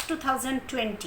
2020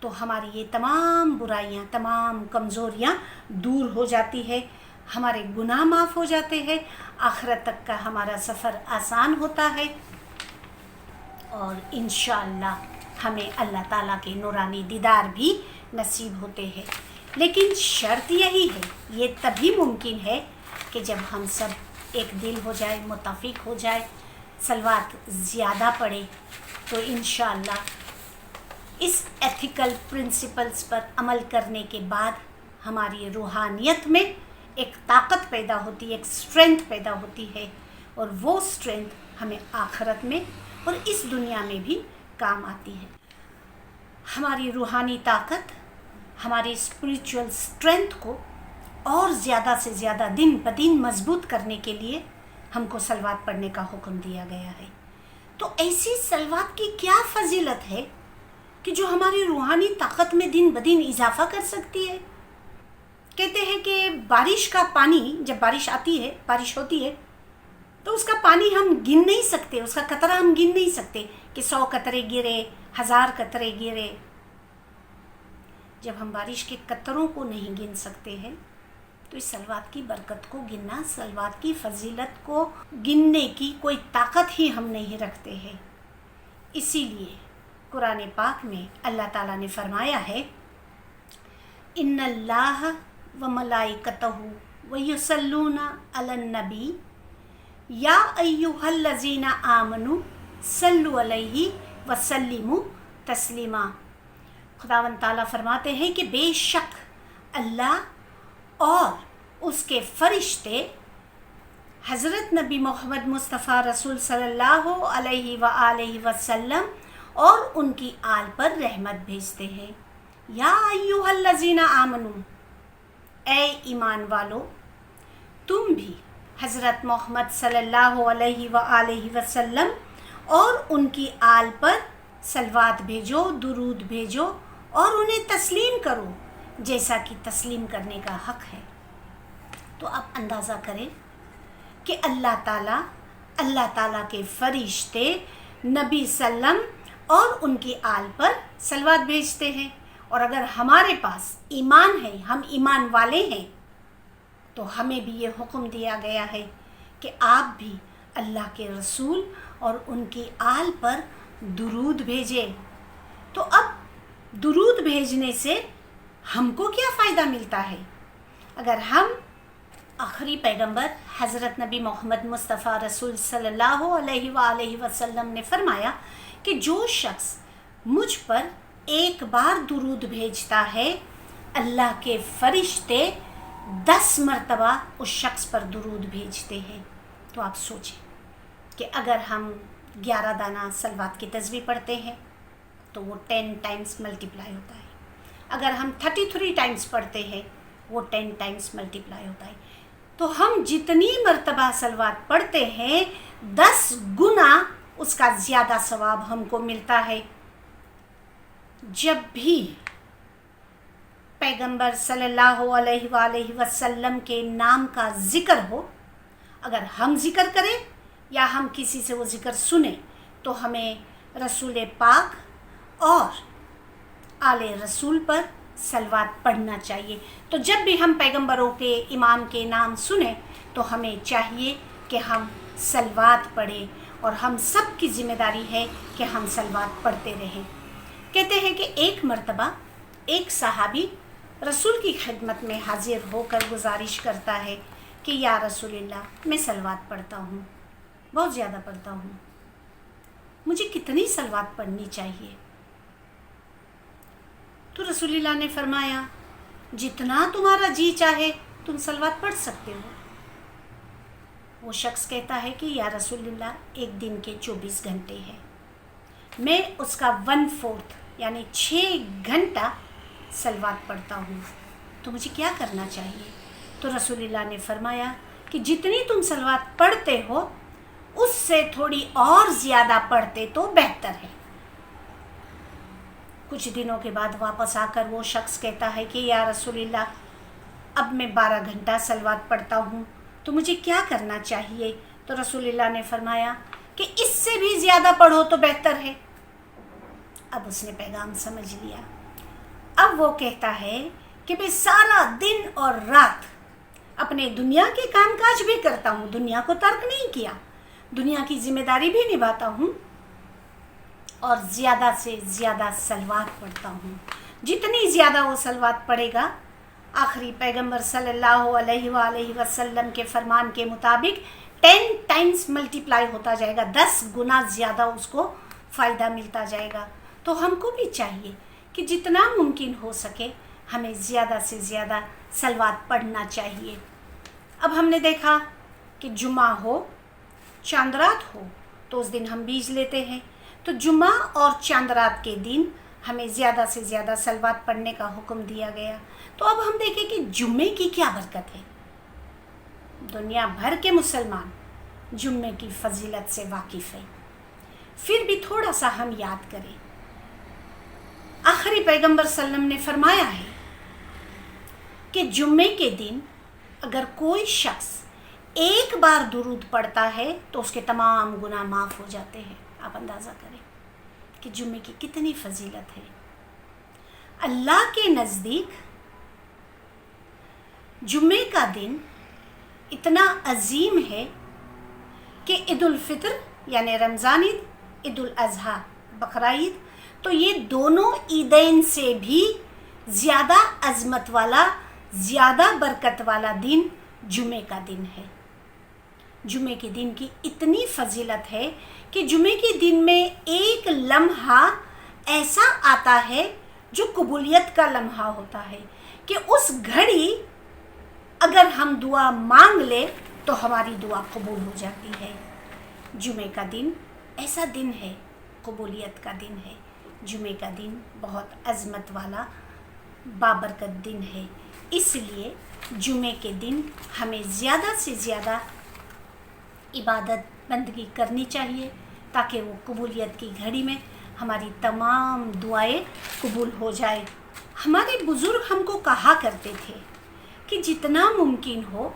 تو ہماری یہ تمام برائیاں، تمام کمزوریاں دور ہو جاتی ہے، ہمارے گناہ معاف ہو جاتے ہیں، آخرت تک کا ہمارا سفر آسان ہوتا ہے، اور انشاءاللہ ہمیں اللہ تعالیٰ کے نورانی دیدار بھی نصیب ہوتے ہیں۔ لیکن شرط یہی ہے، یہ تبھی ممکن ہے کہ جب ہم سب ایک دل ہو جائے، متفق ہو جائے، صلوات زیادہ پڑھے، تو انشاءاللہ اس ایتھیکل پرنسپلز پر عمل کرنے کے بعد ہماری روحانیت میں ایک طاقت پیدا ہوتی ہے، ایک اسٹرینتھ پیدا ہوتی ہے، اور وہ اسٹرینتھ ہمیں آخرت میں اور اس دنیا میں بھی کام آتی ہے۔ ہماری روحانی طاقت، ہماری اسپریچول اسٹرینتھ کو اور زیادہ سے زیادہ دن بدن مضبوط کرنے کے لیے ہم کو صلوات پڑھنے کا حکم دیا گیا ہے۔ تو ایسی صلوات کی کیا فضیلت ہے کہ جو ہماری روحانی طاقت میں دن بدن اضافہ کر سکتی ہے؟ کہتے ہیں کہ بارش کا پانی، جب بارش آتی ہے، بارش ہوتی ہے، تو اس کا پانی ہم گن نہیں سکتے، اس کا قطرہ ہم گن نہیں سکتے کہ 100 قطرے گرے، 1000 قطرے گرے۔ جب ہم بارش کے قطروں کو نہیں گن سکتے ہیں تو اس صلوات کی برکت کو گننا، صلوات کی فضیلت کو گننے کی کوئی طاقت ہی ہم نہیں رکھتے ہیں۔ اسی لیے قرآن پاک میں اللہ تعالیٰ نے فرمایا ہے، ان اللہ وملائکتہ ویصلون علی النبی یا ایھا الذین آمنوا صلوا علیہ وسلموا تسلیما۔ خداوند تعالیٰ فرماتے ہیں کہ بے شک اللہ اور اس کے فرشتے حضرت نبی محمد مصطفیٰ رسول صلی اللہ علیہ وآلہ وسلم اور ان کی آل پر رحمت بھیجتے ہیں۔ یا ایھا الذین آمنوا، اے ایمان والو، تم بھی حضرت محمد صلی اللہ علیہ وآلہ وسلم اور ان کی آل پر صلوات بھیجو، درود بھیجو اور انہیں تسلیم کرو جیسا کہ تسلیم کرنے کا حق ہے۔ تو آپ اندازہ کریں کہ اللہ تعالیٰ کے فرشتے نبی سلم اور ان کی آل پر صلوات بھیجتے ہیں، اور اگر ہمارے پاس ایمان ہے، ہم ایمان والے ہیں، تو ہمیں بھی یہ حکم دیا گیا ہے کہ آپ بھی اللہ کے رسول اور ان کی آل پر درود بھیجیں۔ تو اب درود بھیجنے سے ہم کو کیا فائدہ ملتا ہے؟ اگر ہم آخری پیغمبر حضرت نبی محمد مصطفیٰ رسول صلی اللہ علیہ وآلہ وسلم نے فرمایا کہ جو شخص مجھ پر ایک بار درود بھیجتا ہے، اللہ کے فرشتے 10 مرتبہ اس شخص پر درود بھیجتے ہیں۔ تو آپ سوچیں کہ اگر ہم 11 دانہ صلوات کی تسبیح پڑھتے ہیں تو وہ 10 ٹائمز ملٹیپلائی ہوتا ہے، اگر ہم 33 ٹائمز پڑھتے ہیں وہ 10 ٹائمز ملٹیپلائی ہوتا ہے۔ تو ہم جتنی مرتبہ صلوات پڑھتے ہیں 10 گنا اس کا زیادہ ثواب ہم کو ملتا ہے۔ جب بھی پیغمبر صلی اللہ علیہ وآلہ وسلم کے نام کا ذکر ہو، اگر ہم ذکر کریں یا ہم کسی سے وہ ذکر سنیں، تو ہمیں رسول پاک اور آل رسول پر صلوات پڑھنا چاہیے۔ تو جب بھی ہم پیغمبروں کے، امام کے نام سنیں تو ہمیں چاہیے کہ ہم صلوات پڑھیں، اور ہم سب کی ذمہ داری ہے کہ ہم صلوات پڑھتے رہیں۔ کہتے ہیں کہ ایک مرتبہ ایک صحابی رسول کی خدمت میں حاضر ہو کر گزارش کرتا ہے کہ یا رسول اللہ، میں صلوات پڑھتا ہوں، بہت زیادہ پڑھتا ہوں، مجھے کتنی صلوات پڑھنی چاہیے؟ تو رسول اللہ نے فرمایا، جتنا تمہارا جی چاہے تم صلوات پڑھ سکتے ہو۔ وہ شخص کہتا ہے کہ یا رسول اللہ، ایک دن کے 24 گھنٹے ہیں، میں اس کا 1/4 یعنی 6 گھنٹہ صلوات پڑھتا ہوں، تو مجھے کیا کرنا چاہیے؟ تو رسول اللہ نے فرمایا کہ جتنی تم صلوات پڑھتے ہو اس سے تھوڑی اور زیادہ پڑھتے تو بہتر ہے۔ کچھ دنوں کے بعد واپس آ کر وہ شخص کہتا ہے کہ یا رسول اللہ، اب میں 12 گھنٹہ صلوات پڑھتا ہوں، تو مجھے کیا کرنا چاہیے؟ تو رسول اللہ نے فرمایا کہ اس سے بھی زیادہ پڑھو تو بہتر ہے۔ اب اس نے پیغام سمجھ لیا۔ اب وہ کہتا ہے کہ میں سارا دن اور رات اپنے دنیا کے کام کاج بھی کرتا ہوں، دنیا کو ترک نہیں کیا، دنیا کی ذمہ داری بھی نبھاتا ہوں، اور زیادہ سے زیادہ صلوات پڑھتا ہوں۔ جتنی زیادہ وہ صلوات پڑھے گا، آخری پیغمبر صلی اللہ علیہ وآلہ وسلم کے فرمان کے مطابق 10 ٹائمز ملٹیپلائی ہوتا جائے گا، 10 گنا زیادہ اس کو فائدہ ملتا جائے گا۔ تو ہم کو بھی چاہیے کہ جتنا ممکن ہو سکے ہمیں زیادہ سے زیادہ صلوات پڑھنا چاہیے۔ اب ہم نے دیکھا کہ جمعہ ہو، چاند رات ہو تو اس دن ہم بیج لیتے ہیں، تو جمعہ اور چاند رات کے دن ہمیں زیادہ سے زیادہ صلوات پڑھنے کا حکم دیا گیا۔ تو اب ہم دیکھیں کہ جمعے کی کیا برکت ہے۔ دنیا بھر کے مسلمان جمعے کی فضیلت سے واقف ہیں، پھر بھی تھوڑا سا ہم یاد کریں۔ آخری پیغمبر صلی اللہ علیہ وسلم نے فرمایا ہے کہ جمعے کے دن اگر کوئی شخص ایک بار درود پڑھتا ہے تو اس کے تمام گناہ معاف ہو جاتے ہیں۔ آپ اندازہ کریں کہ جمعے کی کتنی فضیلت ہے۔ اللہ کے نزدیک جمعے کا دن اتنا عظیم ہے کہ عید الفطر یعنی رمضان عید، عید الاضحیٰ بقرہ عید، تو یہ دونوں عیدین سے بھی زیادہ عظمت والا، زیادہ برکت والا دن جمعے کا دن ہے۔ جمعے کے دن کی اتنی فضیلت ہے کہ جمعے کے دن میں ایک لمحہ ایسا آتا ہے جو قبولیت کا لمحہ ہوتا ہے، کہ اس گھڑی اگر ہم دعا مانگ لے تو ہماری دعا قبول ہو جاتی ہے۔ جمعے کا دن ایسا دن ہے، قبولیت کا دن ہے۔ جمعے کا دن بہت عظمت والا بابرکت دن ہے، اس لیے جمعے کے دن ہمیں زیادہ سے زیادہ عبادت بندگی کرنی چاہیے، تاکہ وہ قبولیت کی گھڑی میں ہماری تمام دعائیں قبول ہو جائے۔ ہمارے بزرگ ہم کو کہا کرتے تھے کہ جتنا ممکن ہو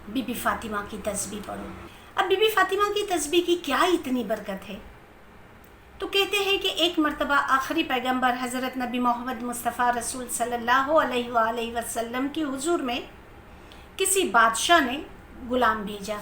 بی بی فاطمہ کی تسبیح پڑھو۔ اب بی بی فاطمہ کی تسبیح کی کیا اتنی برکت ہے؟ تو کہتے ہیں کہ ایک مرتبہ آخری پیغمبر حضرت نبی محمد مصطفیٰ رسول صلی اللہ علیہ وآلہ وسلم کی حضور میں کسی بادشاہ نے غلام بھیجا۔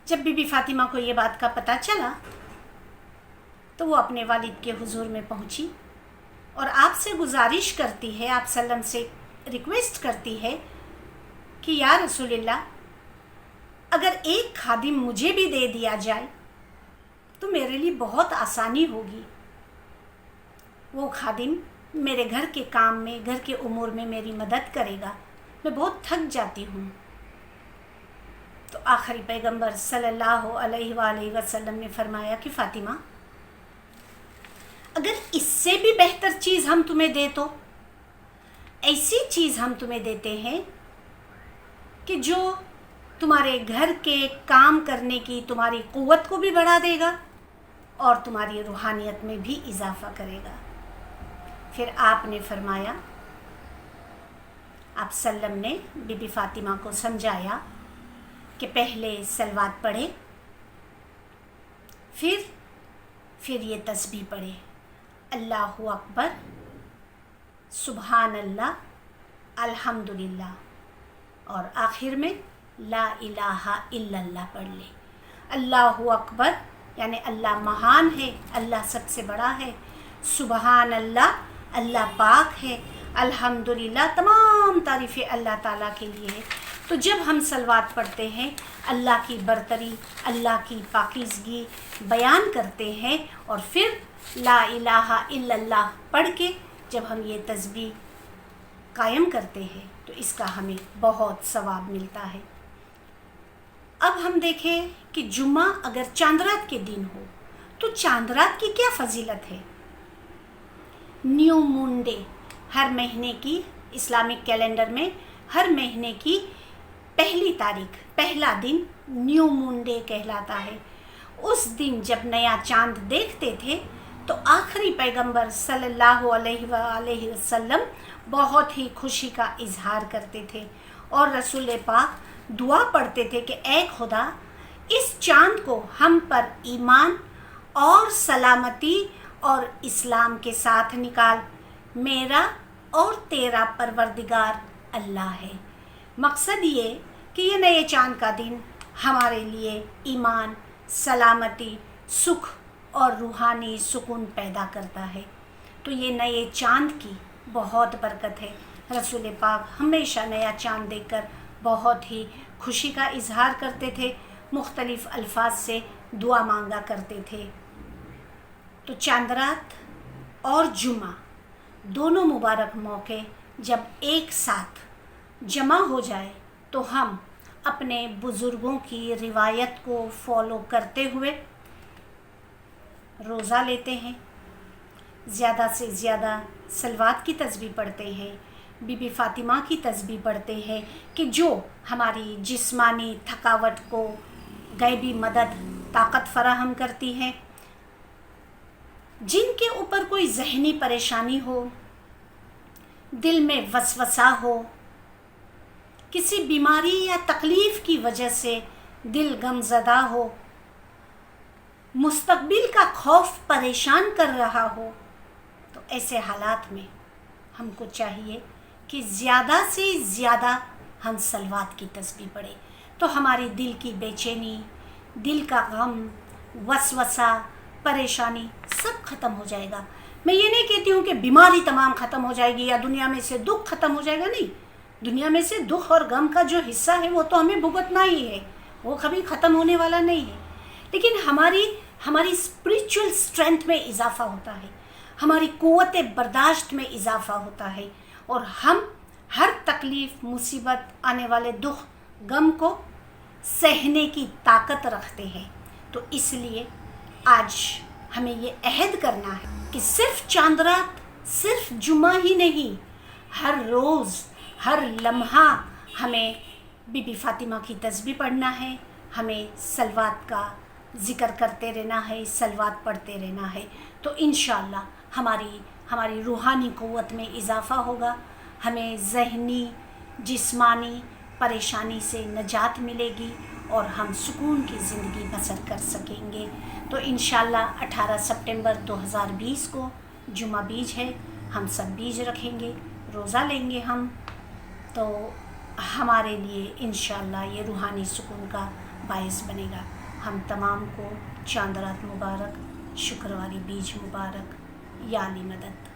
جب بی بی فاطمہ کو یہ بات کا پتہ چلا تو وہ اپنے والد کے حضور میں پہنچی اور آپ سے گزارش کرتی ہے، آپ صلی اللہ علیہ وسلم سے ریکویسٹ کرتی ہے کہ یا رسول اللہ، اگر ایک خادم مجھے بھی دے دیا جائے تو میرے لیے بہت آسانی ہوگی۔ وہ خادم میرے گھر کے کام میں، گھر کے امور میں میری مدد کرے گا، میں بہت تھک جاتی ہوں۔ تو آخری پیغمبر صلی اللہ علیہ وآلہ وسلم نے فرمایا کہ فاطمہ، اگر اس سے بھی بہتر چیز ہم تمہیں دے تو ایسی چیز ہم تمہیں دیتے ہیں کہ جو تمہارے گھر کے کام کرنے کی تمہاری قوت کو بھی بڑھا دے گا اور تمہاری روحانیت میں بھی اضافہ کرے گا۔ پھر آپ نے فرمایا، آپ صلی اللہ علیہ وسلم نے بی بی فاطمہ کو سمجھایا کہ پہلے صلوات پڑھے، پھر یہ تسبیح پڑھے، اللہ اکبر، سبحان اللہ، الحمدللہ، اور آخر میں لا الہ الا اللہ پڑھ لے۔ اللہ اکبر یعنی اللہ مہان ہے، اللہ سب سے بڑا ہے، سبحان اللہ، اللہ پاک ہے، الحمدللہ، تمام تعریفیں اللہ تعالیٰ کے لیے ہے۔ تو جب ہم صلوات پڑھتے ہیں، اللہ کی برتری، اللہ کی پاکیزگی بیان کرتے ہیں، اور پھر لا الہ الا اللہ پڑھ کے جب ہم یہ تسبیح قائم کرتے ہیں تو اس کا ہمیں بہت ثواب ملتا ہے۔ اب ہم دیکھیں کہ جمعہ اگر چاند رات کے دن ہو تو چاند رات کی کیا فضیلت ہے۔ نیو مون ڈے، ہر مہینے کی اسلامک کیلنڈر میں ہر مہینے کی پہلی تاریخ، پہلا دن نیو مون ڈے کہلاتا ہے۔ اس دن جب نیا چاند دیکھتے تھے تو آخری پیغمبر صلی اللہ علیہ وآلہ وسلم بہت ہی خوشی کا اظہار کرتے تھے، اور رسول پاک دعا پڑھتے تھے کہ اے خدا، اس چاند کو ہم پر ایمان اور سلامتی اور اسلام کے ساتھ نکال، میرا اور تیرا پروردگار اللہ ہے۔ مقصد یہ کہ یہ نئے چاند کا دن ہمارے لیے ایمان، سلامتی، سکھ اور روحانی سکون پیدا کرتا ہے۔ تو یہ نئے چاند کی بہت برکت ہے۔ رسول پاک ہمیشہ نیا چاند دیکھ کر بہت ہی خوشی کا اظہار کرتے تھے، مختلف الفاظ سے دعا مانگا کرتے تھے۔ تو چاند رات اور جمعہ دونوں مبارک موقع جب ایک ساتھ جمع ہو جائے تو ہم اپنے بزرگوں کی روایت کو فالو کرتے ہوئے روزہ لیتے ہیں، زیادہ سے زیادہ صلوات کی تسبیح پڑھتے ہیں، بی بی فاطمہ کی تسبیح پڑھتے ہیں کہ جو ہماری جسمانی تھکاوٹ کو غیبی مدد طاقت فراہم کرتی ہے۔ جن کے اوپر کوئی ذہنی پریشانی ہو، دل میں وسوسہ ہو، کسی بیماری یا تکلیف کی وجہ سے دل غم زدہ ہو، مستقبل کا خوف پریشان کر رہا ہو، تو ایسے حالات میں ہم کو چاہیے کہ زیادہ سے زیادہ ہم صلوات کی تسبیح پڑھیں، تو ہماری دل کی بے چینی، دل کا غم، وسوسہ، پریشانی سب ختم ہو جائے گا۔ میں یہ نہیں کہتی ہوں کہ بیماری تمام ختم ہو جائے گی یا دنیا میں سے دکھ ختم ہو جائے گا، نہیں۔ دنیا میں سے دکھ اور غم کا جو حصہ ہے وہ تو ہمیں بھگتنا ہی ہے، وہ کبھی ختم ہونے والا نہیں ہے، لیکن ہماری اسپریچول اسٹرینتھ میں اضافہ ہوتا ہے، ہماری قوت برداشت میں اضافہ ہوتا ہے، اور ہم ہر تکلیف، مصیبت، آنے والے دکھ، غم کو سہنے کی طاقت رکھتے ہیں۔ تو اس لیے آج ہمیں یہ عہد کرنا ہے کہ صرف چاند رات، صرف جمعہ ہی نہیں، ہر روز، ہر لمحہ ہمیں بی بی فاطمہ کی تسبیح پڑھنا ہے، ہمیں صلوات کا ذکر کرتے رہنا ہے، صلوات پڑھتے رہنا ہے۔ تو انشاءاللہ ہماری روحانی قوت میں اضافہ ہوگا، ہمیں ذہنی، جسمانی پریشانی سے نجات ملے گی اور ہم سکون کی زندگی بسر کر سکیں گے۔ تو انشاءاللہ 18 سپٹمبر 2020 کو جمعہ بیج ہے، ہم سب بیج رکھیں گے، روزہ لیں گے ہم، تو ہمارے لیے انشاءاللہ یہ روحانی سکون کا باعث بنے گا۔ ہم تمام کو چاند رات مبارک، شکرواری بیج مبارک، یا علی مدد۔